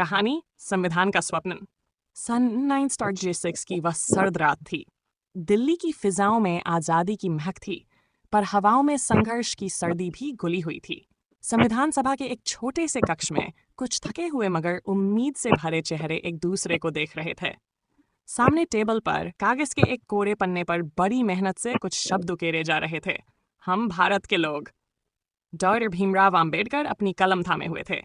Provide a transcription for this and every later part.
कहानी संविधान का स्वप्न। सन 1946 की वह सर्द रात थी। दिल्ली की फिजाओं में आज़ादी की महक थी, पर हवाओं में संघर्ष की सर्दी भी घुली हुई थी। संविधान सभा के एक छोटे से कक्ष में कुछ थके हुए मगर उम्मीद से भरे चेहरे एक दूसरे को देख रहे थे। सामने टेबल पर कागज के एक कोरे पन्ने पर बड़ी मेहनत से कुछ शब्द उकेरे जा रहे थे। हम भारत के लोग। डॉक्टर भीमराव अंबेडकर अपनी कलम थामे हुए थे।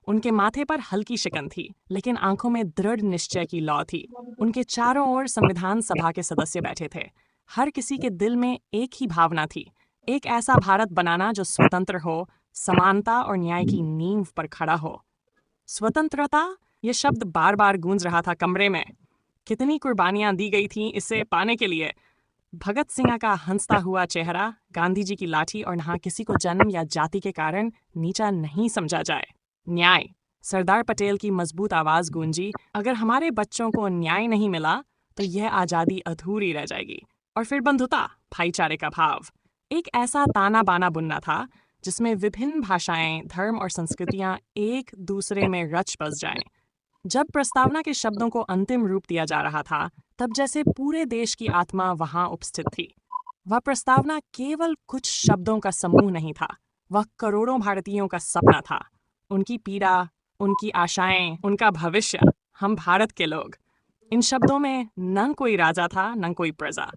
उनके माथे पर हल्की शिकन थी, लेकिन आंखों में दृढ़ निश्चय की लौ थी। उनके चारों ओर संविधान सभा के सदस्य बैठे थे। हर किसी के दिल में एक ही भावना थी, एक ऐसा भारत बनाना जो स्वतंत्र हो, समानता और न्याय की नींव पर खड़ा हो। स्वतंत्रता, ये शब्द बार बार गूंज रहा था कमरे में। कितनी कुर्बानियां दी गई थीं इसे पाने के लिए। भगत सिंह का हंसता हुआ चेहरा, गांधी जी की लाठी और यहाँ किसी को जन्म या जाति के कारण नीचा नहीं समझा जाए। न्याय, सरदार पटेल की मजबूत आवाज गूंजी, अगर हमारे बच्चों को न्याय नहीं मिला तो यह आज़ादी अधूरी रह जाएगी। और फिर बंधुता, भाईचारे का भाव, एक ऐसा ताना बाना बुनना था जिसमें विभिन्न भाषाएं, धर्म और संस्कृतियां एक दूसरे में रच बस जाएं। जब प्रस्तावना के शब्दों को अंतिम रूप दिया जा रहा था, तब जैसे पूरे देश की आत्मा वहां उपस्थित थी। वह प्रस्तावना केवल कुछ शब्दों का समूह नहीं था, वह करोड़ों भारतीयों का सपना था। उनकी पीड़ा, उनकी आशाएं, उनका भविष्य, हम भारत के लोग। इन शब्दों में न कोई राजा था, न कोई प्रजा।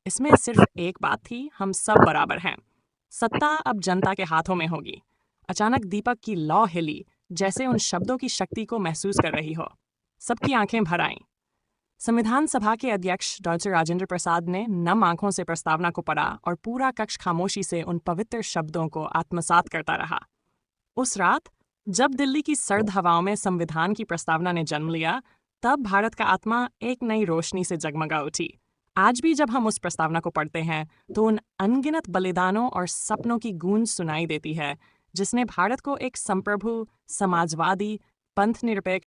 इसमें सिर्फ एक बात थी, हम सब बराबर हैं। सत्ता अब जनता के हाथों में होगी। अचानक दीपक की लौ हिली, जैसे उन शब्दों की शक्ति को महसूस कर रही हो। सबकी आंखें भर आईं। संविधान सभा के अध्यक्ष डॉक्टर राजेंद्र प्रसाद ने नम आंखों से प्रस्तावना को पढ़ा और पूरा कक्ष खामोशी से उन पवित्र शब्दों को आत्मसात करता रहा। उस रात, जब दिल्ली की सर्द हवाओं में संविधान की प्रस्तावना ने जन्म लिया, तब भारत का आत्मा एक नई रोशनी से जगमगा उठी। आज भी जब हम उस प्रस्तावना को पढ़ते हैं, तो उन अनगिनत बलिदानों और सपनों की गूंज सुनाई देती है, जिसने भारत को एक संप्रभु, समाजवादी, पंथ निरपेक्ष